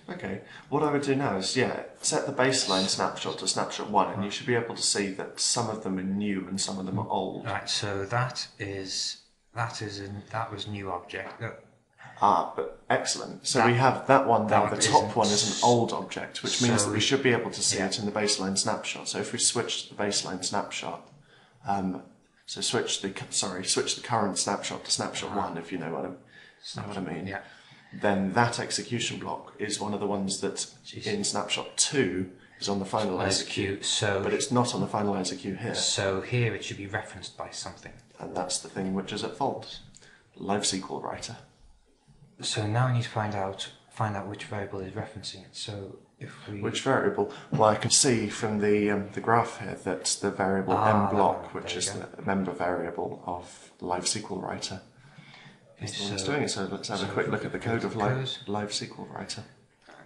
Okay, what I would do now is, set the baseline snapshot to snapshot 1, and you should be able to see that some of them are new and some of them are old. Right, so that was new object. But excellent. So we have that one there. The top one is an old object, which means that we should be able to see it in the baseline snapshot. So if we switch to the baseline snapshot, switch the current snapshot to snapshot 1, if you know what I mean. Yeah. Then that execution block is one of the ones that in snapshot 2 is on the final execute, but it's not on the final execute here. So here it should be referenced by something. And that's the thing which is at fault. Live SQL writer. So now we need to find out which variable is referencing it. So if we... Which variable? Well, I can see from the graph here that the variable mblock, which is the member variable of live SQL writer, is the one that's doing it. So let's have a quick look at the code of live SQL writer.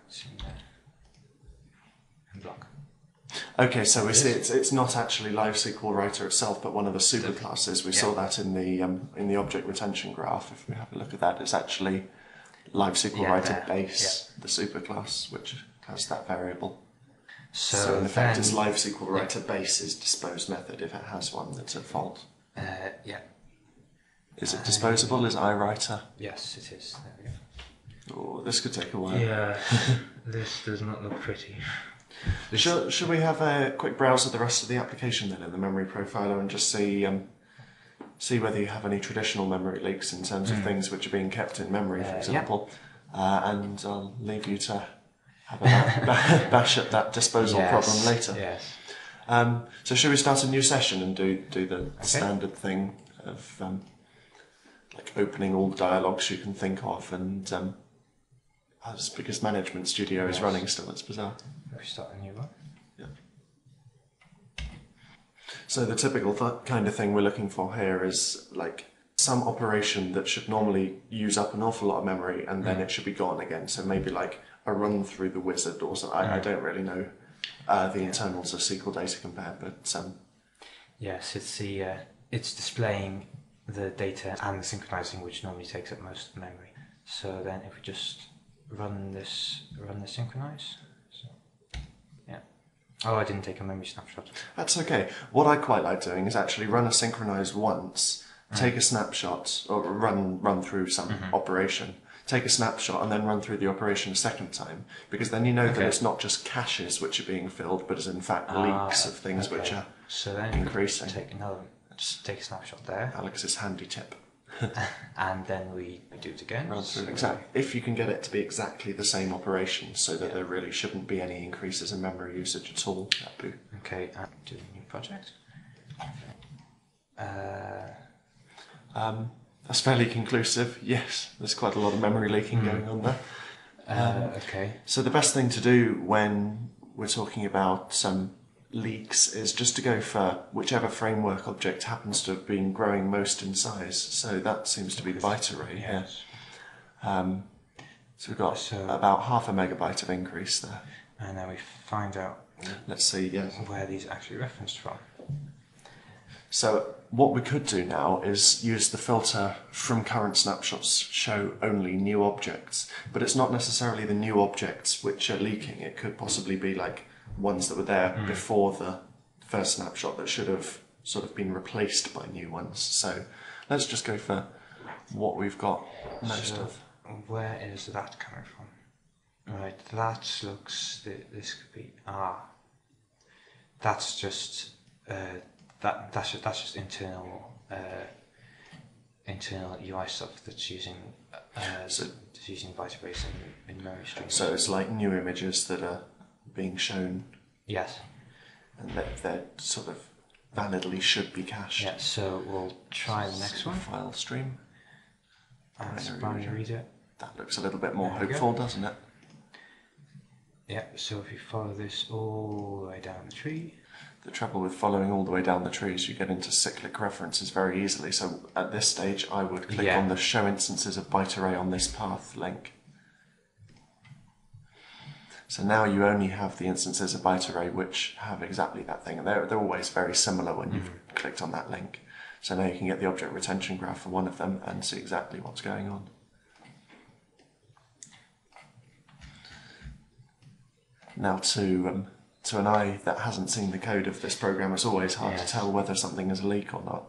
It's in there. Mblock. Okay, so we see it's not actually live SQL writer itself, but one of the superclasses. We saw that in the object retention graph. If we have a look at that, it's actually live SQL writer base, the superclass, which has that variable. So in effect, it's live SQL writer base's dispose method if it has one that's at fault. Is it disposable? Is iWriter? Yes, it is. There we go. Oh, this could take a while. Yeah, this does not look pretty. Should we have a quick browse of the rest of the application then in the memory profiler and just see whether you have any traditional memory leaks in terms of things which are being kept in memory, for example, and I'll leave you to have a bash at that disposal problem later. Yes. So should we start a new session and do the standard thing of like opening all the dialogues you can think of, and because Management Studio is running still, it's bizarre. We start a new one. Yeah. So the typical kind of thing we're looking for here is like some operation that should normally use up an awful lot of memory and then it should be gone again. So maybe like a run through the wizard or something. I don't really know the internals of SQL Data Compare, but yes, it's displaying the data and the synchronizing, which normally takes up most of the memory. So then if we just run the synchronize. Oh, I didn't take a memory snapshot. That's okay. What I quite like doing is actually run a synchronize once, take a snapshot, or run through some operation, take a snapshot and then run through the operation a second time, because then you know that it's not just caches which are being filled, but is in fact leaks of things which are increasing. Just take a snapshot there. Alex's handy tip. And then we do it again. Run through exactly. If you can get it to be exactly the same operation, so that there really shouldn't be any increases in memory usage at all. Okay, and do a new project. That's fairly conclusive. Yes, there's quite a lot of memory leaking going on there. Okay. So the best thing to do when we're talking about some leaks is just to go for whichever framework object happens to have been growing most in size. So that seems to be the byte array here. So we've got about 0.5 megabyte of increase there. And then we find out where these are actually referenced from. So what we could do now is use the filter from current snapshots show only new objects, but it's not necessarily the new objects which are leaking. It could possibly be like ones that were there before the first snapshot that should have sort of been replaced by new ones. So let's just go for what we've got most of. Where is that coming from? Right, that looks, this could be, that's just, that's just internal UI stuff that's using byte arrays in memory streams. So it's like new images that are being shown. Yes. And they're sort of validly should be cached. Yeah, so we'll try the next one. File stream. Binary reader. That looks a little bit more hopeful, doesn't it? Yeah, so if you follow this all the way down the tree. The trouble with following all the way down the tree is you get into cyclic references very easily. So at this stage, I would click on the show instances of byte array on this path link. So now you only have the instances of byte array which have exactly that thing, and they're always very similar when you've clicked on that link. So now you can get the object retention graph for one of them and see exactly what's going on. Now to an eye that hasn't seen the code of this program, it's always hard to tell whether something is a leak or not.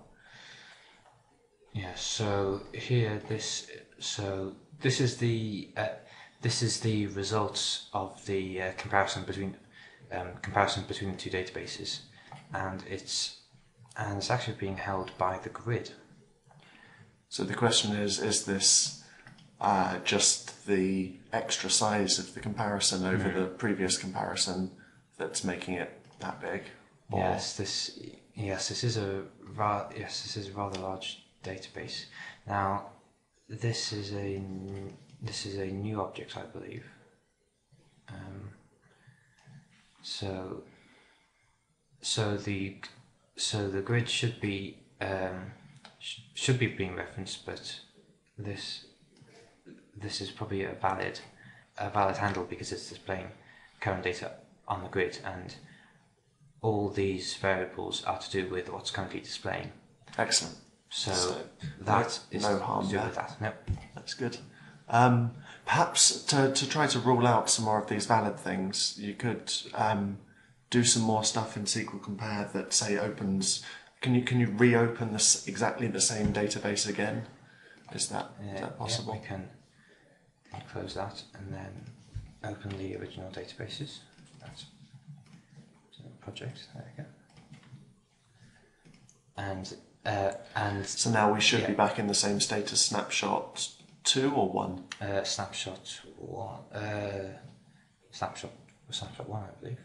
Yeah. So here, this is the results of the comparison between the two databases, and it's actually being held by the grid. So the question is this just the extra size of the comparison over the previous comparison that's making it that big? Or? This is a rather large database. Now, this is a new object, I believe. So the grid should be being referenced, but this is probably a valid handle because it's displaying current data on the grid, and all these variables are to do with what's currently displaying. Excellent. So that is no harm to do there. with that. No. That's good. Perhaps to try to rule out some more of these valid things, you could do some more stuff in SQL Compare that say opens. Can you reopen exactly the same database again? Is that possible? Yeah, we can close that and then open the original databases. That's the project. There we go. And so now we should be back in the same state as snapshot 2 or 1? Snapshot 1. Snapshot 1, I believe.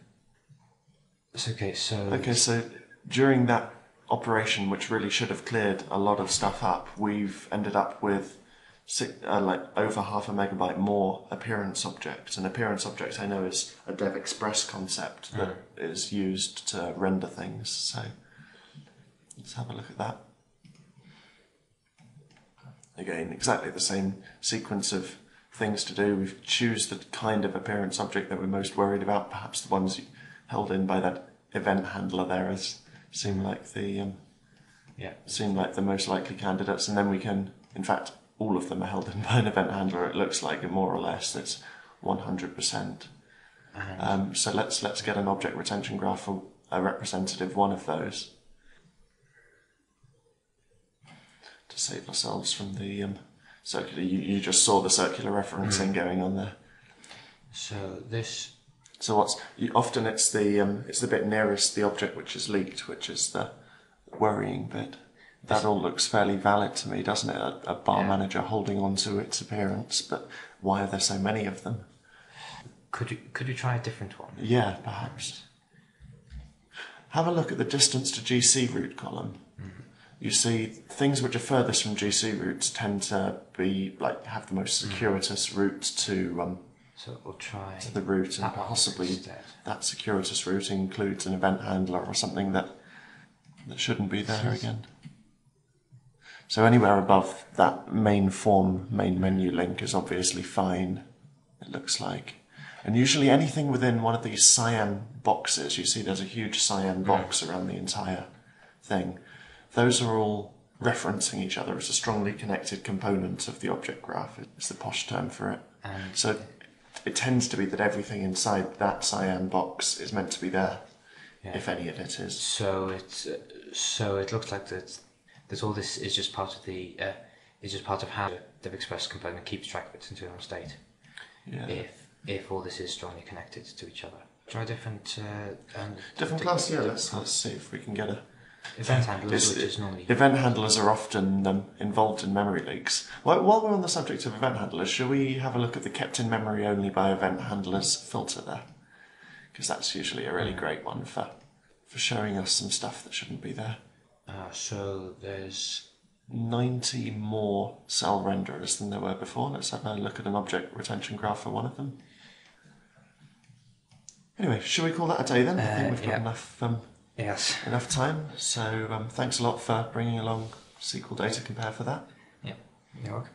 It's okay. So during that operation, which really should have cleared a lot of stuff up, we've ended up with like over 0.5 MB more appearance objects. An appearance object, I know, is a dev express concept that is used to render things. So let's have a look at that. Again, exactly the same sequence of things to do. We choose the kind of appearance object that we're most worried about. Perhaps the ones held in by that event handler there seem like the most likely candidates, and then we can, in fact, all of them are held in by an event handler. It looks like, more or less, it's 100%. So let's get an object retention graph for a representative one of those to save ourselves from the circular. You just saw the circular referencing going on there. So this. So often it's the bit nearest the object which is leaked, which is the worrying bit. That all looks fairly valid to me, doesn't it? A bar manager holding on to its appearance, but why are there so many of them? Could you try a different one? Yeah, perhaps. Have a look at the distance to GC root column. You see things which are furthest from GC roots tend to be have the most circuitous route to so we'll try to the root, and possibly that circuitous route includes an event handler or something that shouldn't be there again. So anywhere above that main menu link is obviously fine, it looks like. And usually anything within one of these cyan boxes, you see there's a huge cyan box around the entire thing. Those are all referencing each other as a strongly connected component of the object graph. It's the posh term for it. So it tends to be that everything inside that cyan box is meant to be there, if any of it is. So it looks like that all this is just part of how the DevExpress component keeps track of its internal state. Yeah. If all this is strongly connected to each other. Try different class. Yeah, let's see if we can get a event handlers, which is normally event handlers are often involved in memory leaks. While we're on the subject of event handlers, shall we have a look at the kept in memory only by event handlers filter there? Because that's usually a really great one for showing us some stuff that shouldn't be there. So there's 90 more cell renderers than there were before. Let's have a look at an object retention graph for one of them. Anyway, shall we call that a day then? I think we've got enough time. So thanks a lot for bringing along SQL Data Compare for that. Yeah, you're welcome.